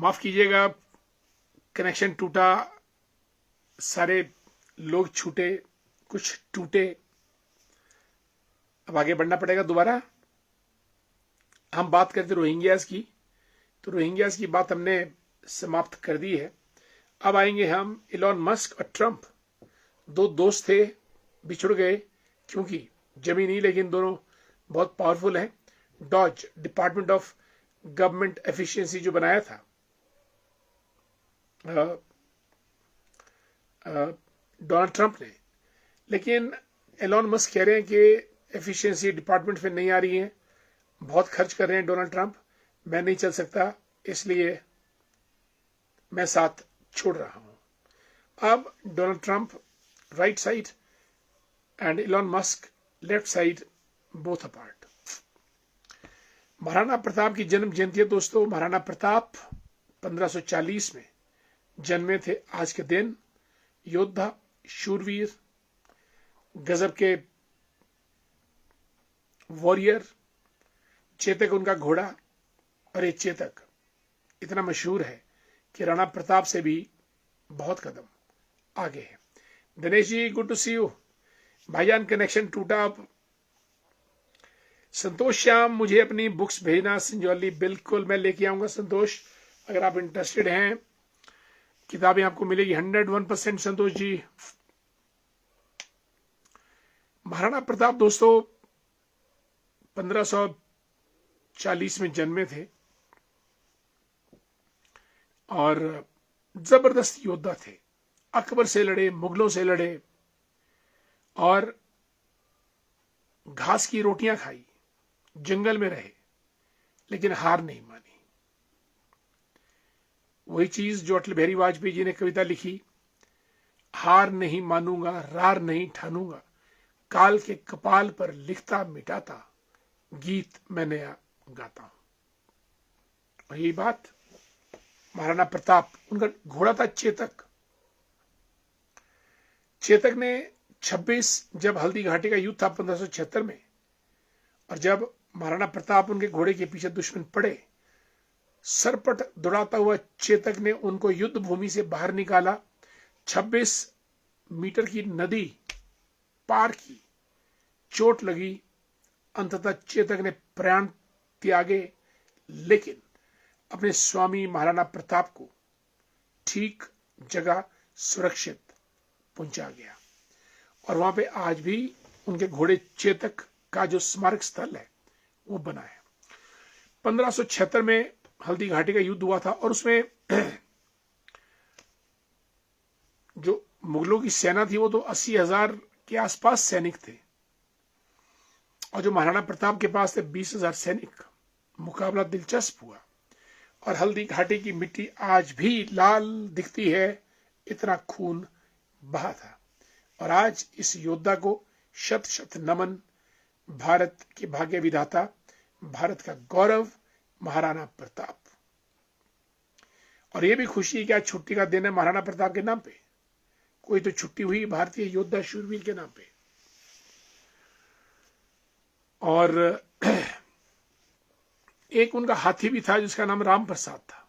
माफ कीजिएगा, कनेक्शन टूटा, सारे लोग छूटे, कुछ टूटे। अब आगे बढ़ना पड़ेगा दोबारा। हम बात करते रोहिंग्यास की, तो रोहिंग्यास की बात हमने समाप्त कर दी है। अब आएंगे हम इलॉन मस्क और ट्रंप। दो दोस्त थे, बिछुड़ गए क्योंकि जमी नहीं, लेकिन दोनों बहुत पावरफुल हैं। DOGE, department of government efficiency, जो बनाया था डोनाल्ड ट्रंप ने, लेकिन एलॉन मस्क कह रहे हैं कि एफिशिएंसी डिपार्टमेंट में नहीं आ रही है, बहुत खर्च कर रहे हैं डोनाल्ड ट्रंप, मैं नहीं चल सकता, इसलिए मैं साथ छोड़ रहा हूं। अब Donald Trump right side and Elon Musk left side, both apart. Maharana Pratap की जन्म जयंती है दोस्तों। महाराणा प्रताप 1540 में जन्मे थे आज के दिन। योद्धा, शूरवीर, गजब के वॉरियर, चेतक उनका घोड़ा। और ये चेतक इतना मशहूर है कि राणा प्रताप से भी बहुत कदम आगे है। Dinesh ji, good to C you. भाईजान, कनेक्शन टूटा। अब संतोष श्याम, मुझे अपनी बुक्स भेजना संजौली। बिल्कुल मैं लेके आऊंगा संतोष, अगर आप इंटरेस्टेड हैं किताबें आपको मिलेगी 101%। संतोष जी, महाराणा प्रताप दोस्तों 1540 में जन्मे थे और जबरदस्त योद्धा थे। अकबर से लड़े, मुगलों से लड़े और घास की रोटियां खाई, जंगल में रहे, लेकिन हार नहीं मानी। वही चीज जो अटल बिहारी वाजपेयी जी ने कविता लिखी, हार नहीं मानूंगा, रार नहीं ठानूंगा, काल के कपाल पर लिखता मिटाता, गीत मैं नया गाता हूं। और यही बात महाराणा प्रताप, उनका घोड़ा था चेतक। चेतक ने 26, जब हल्दी घाटी का युद्ध था 1576 में, और जब महाराणा प्रताप उनके घोड़े के पीछे दुश्मन पड़े, सरपट दौड़ाता हुआ चेतक ने उनको युद्ध भूमि से बाहर निकाला। 26 मीटर की नदी पार की, चोट लगी, अंततः चेतक ने प्राण त्यागे, लेकिन अपने स्वामी महाराणा प्रताप को ठीक जगह सुरक्षित पहुंचा गया। और वहां पे आज भी उनके घोड़े चेतक का जो स्मारक स्थल है वो बना है। 1576 में हल्दी घाटी का युद्ध हुआ था और उसमें जो मुगलों की सेना थी वो तो 80,000 के आसपास सैनिक थे, और जो महाराणा प्रताप के पास थे 20,000 सैनिक। मुकाबला दिलचस्प हुआ और हल्दी घाटी की मिट्टी आज भी लाल दिखती है, इतना खून बहा था। और आज इस योद्धा को शत शत नमन। भारत के भाग्य विधाता, भारत का गौरव महाराणा प्रताप। और यह भी खुशी है कि आज छुट्टी का दिन है महाराणा प्रताप के नाम पे। कोई तो छुट्टी हुई भारतीय योद्धा शूरवीर के नाम पे। और एक उनका हाथी भी था जिसका नाम राम प्रसाद था,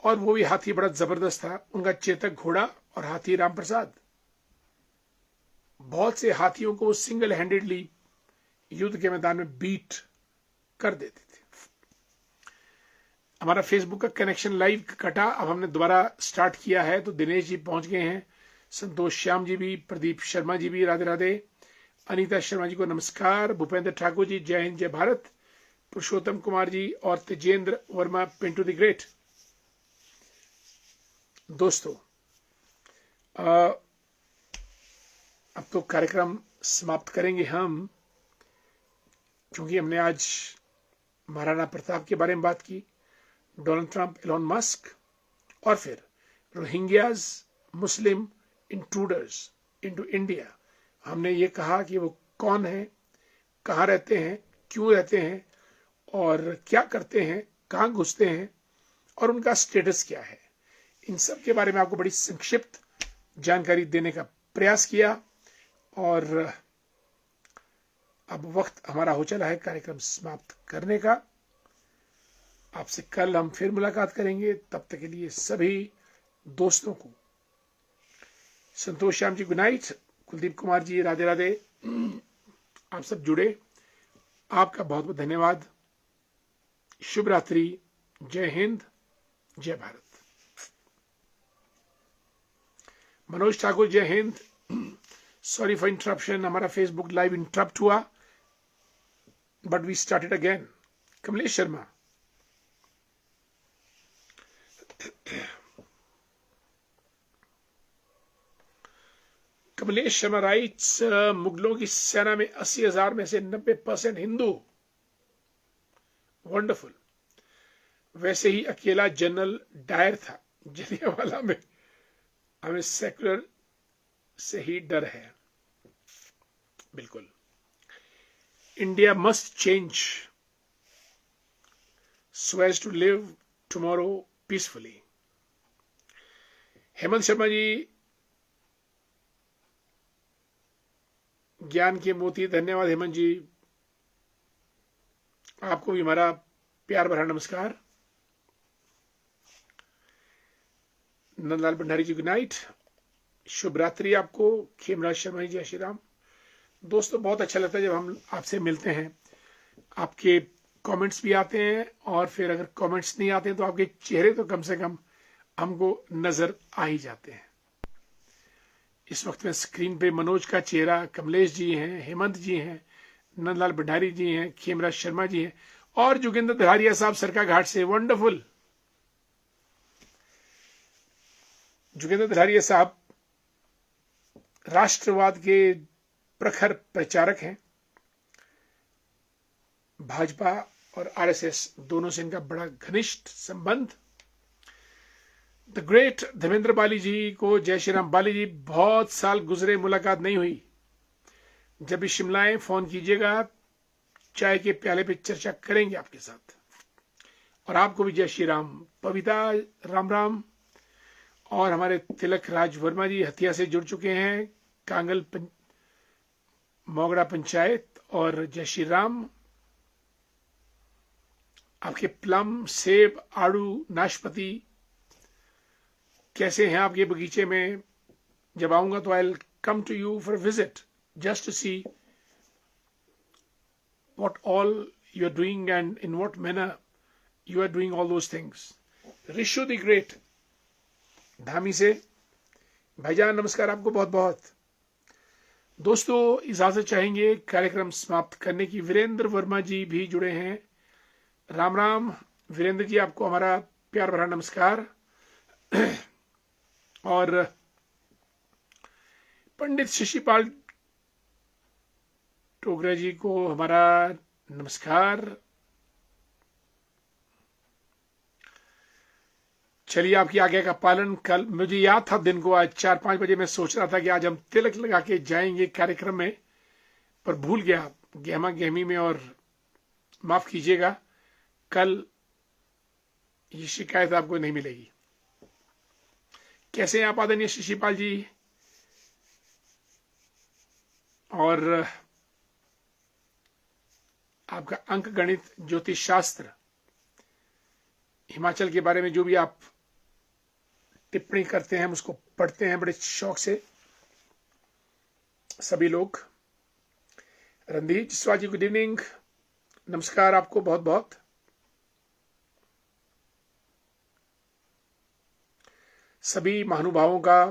और वो भी हाथी बड़ा जबरदस्त था। उनका चेतक घोड़ा और हाथी राम प्रसाद बहुत से हाथियों को सिंगल हैंडेडली युद्ध के मैदान में बीट कर देते थे। हमारा फेसबुक का कनेक्शन लाइव कटा, अब हमने दोबारा स्टार्ट किया है, तो दिनेश जी पहुंच गए हैं, संतोष श्याम जी भी, प्रदीप शर्मा जी भी, राधे राधे। अनीता शर्मा जी को नमस्कार। भूपेंद्र ठाकुर जी, जय हिंद जय भारत। पुरुषोत्तम कुमार जी और तेजेंद्र वर्मा, पिंटू द ग्रेट। दोस्तों अब तो कार्यक्रम समाप्त करेंगे हम, क्योंकि हमने आज महाराणा प्रताप के बारे में बात की, डोनाल्ड ट्रंप, एलॉन मस्क, और फिर रोहिंग्याज मुस्लिम इंट्रूडर्स इनटू इंडिया। हमने ये कहा कि वो कौन है, कहाँ रहते हैं, क्यों रहते हैं, और क्या करते हैं, कहाँ घुसते हैं, और उनका स्टेटस क्या है। इन सब के बारे में आपको बड़ी संक्षिप्त जानकारी देने का प्रयास किया। और अब वक्त हमारा हो चला है कार्यक्रम समाप्त करने का। आपसे कल हम फिर मुलाकात करेंगे। तब तक के लिए सभी दोस्तों को संतोष श्याम जी गुड नाइट, कुलदीप कुमार जी राधे राधे। आप सब जुड़े, आपका बहुत बहुत धन्यवाद। शुभ रात्रि, जय हिंद, जय भारत। मनोज ठाकुर जय हिंद। सॉरी फॉर इंटरप्शन, हमारा फेसबुक लाइव इंटरप्ट हुआ, but we started again. Kamlesh Sharma, Kamlesh Sharma writes, मुगलों की सेना में 80,000 में से 90% हिंदू। वंडरफुल। वैसे ही अकेला जनरल डायर था जलियांवाला में। हमें सेक्युलर से ही डर है। बिल्कुल। India must change so as to live tomorrow peacefully. Hemant Sharma ji, ज्ञान के मोती, धन्यवाद हेमंत जी। आपको भी हमारा प्यार भरा नमस्कार। नंदलाल भंडारी जी गुड नाइट, शुभ रात्रि आपको। खेमराज शर्मा जी जय श्री राम। दोस्तों, बहुत अच्छा लगता है जब हम आपसे मिलते हैं। आपके कमेंट्स भी आते हैं, और फिर अगर कमेंट्स नहीं आते हैं तो आपके चेहरे तो कम से कम हमको नजर आ ही जाते हैं। इस वक्त में स्क्रीन पे मनोज का चेहरा, कमलेश जी हैं, हेमंत जी हैं, नंदलाल भंडारी जी हैं, खेमराज शर्मा जी हैं, और जोगिंदर धारिया साहब सरका घाट से। वंडरफुल। जोगिंदर धारिया साहब राष्ट्रवाद के प्रखर प्रचारक हैं। भाजपा और आरएसएस दोनों से इनका बड़ा घनिष्ठ संबंध। द ग्रेट धर्मेंद्र बाली जी को जय श्री राम। बाली जी, बहुत साल गुजरे, मुलाकात नहीं हुई। जब भी शिमला आए फोन कीजिएगा, चाय के प्याले पे चर्चा करेंगे आपके साथ। और आपको भी जय श्री राम। पविता राम राम। और हमारे तिलक राज वर्मा जी हथिया से जुड़ चुके हैं, कांगल मोगड़ा पंचायत। और जय श्री राम। आपके प्लम, सेब, आड़ू, नाशपाती कैसे हैं आपके बगीचे में? जब आऊंगा तो I come to you for visit, just to see what all you are doing and in what manner you are doing all those things. Rishu the great Dhami से, भाईजान नमस्कार आपको बहुत बहुत। दोस्तों, इजाजत चाहेंगे कार्यक्रम समाप्त करने की। वीरेंद्र वर्मा जी भी जुड़े हैं। राम राम वीरेंद्र जी, आपको हमारा प्यार भरा नमस्कार। और पंडित शशिपाल टोगरा जी को हमारा नमस्कार। चलिए, आपकी आज्ञा का पालन। कल मुझे याद था दिन को, आज 4-5 बजे मैं सोच रहा था कि आज हम तिलक लगा के जाएंगे कार्यक्रम में, पर भूल गया गहमा गहमी में, और माफ कीजिएगा, कल ये शिकायत आपको नहीं मिलेगी। कैसे हैं आप आदरणीय शशिपाल जी? और आपका अंक गणित, ज्योतिष शास्त्र, हिमाचल के बारे में जो भी आप टिप्पणी करते हैं, हम उसको पढ़ते हैं बड़े शौक से सभी लोग। रणधीर जिस्वा जी गुड इवनिंग, नमस्कार आपको बहुत बहुत। सभी महानुभावों का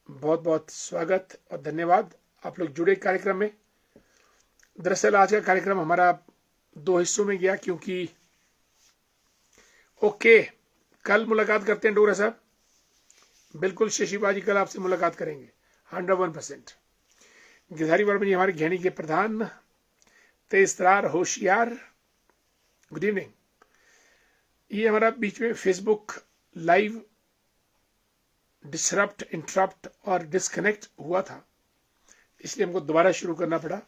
बहुत बहुत स्वागत और धन्यवाद। आप लोग जुड़े कार्यक्रम में। दरअसल आज का कार्यक्रम हमारा 2 हिस्सों में गया, क्योंकि ओके, कल मुलाकात करते हैं डोगरा साहब। बिल्कुल शशिबा जी, कल आपसे मुलाकात करेंगे 101%। गिरधारी वर्मा जी हमारे घेनी के प्रधान, तेजतरार होशियार, गुड इवनिंग। ये हमारा बीच में फेसबुक लाइव डिसरप्ट, इंटरप्ट और डिस्कनेक्ट हुआ था, इसलिए हमको दोबारा शुरू करना पड़ा।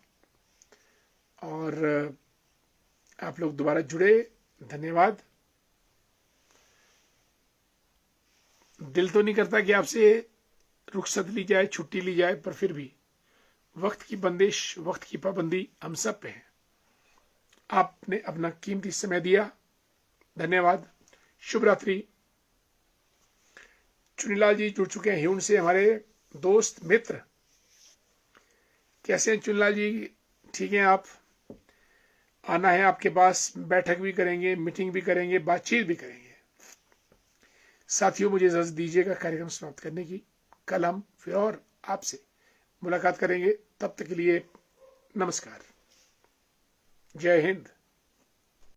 और आप लोग दोबारा जुड़े, धन्यवाद। दिल तो नहीं करता कि आपसे रुखसत ली जाए, छुट्टी ली जाए, पर फिर भी वक्त की बंदिश, वक्त की पाबंदी हम सब पे है। आपने अपना कीमती समय दिया, धन्यवाद। शुभ रात्रि। चुनीलाल जी जुड़ चुके हैं ह्यून से, हमारे दोस्त मित्र। कैसे हैं चुनीलाल जी? ठीक हैं आप? आना है आपके पास, बैठक भी करेंगे, मीटिंग भी करेंगे, बातचीत भी करेंगे। साथियों, मुझे इजाजत दीजिएगा कार्यक्रम समाप्त करने की। कल हम फिर और आपसे मुलाकात करेंगे। तब तक के लिए नमस्कार। जय हिंद।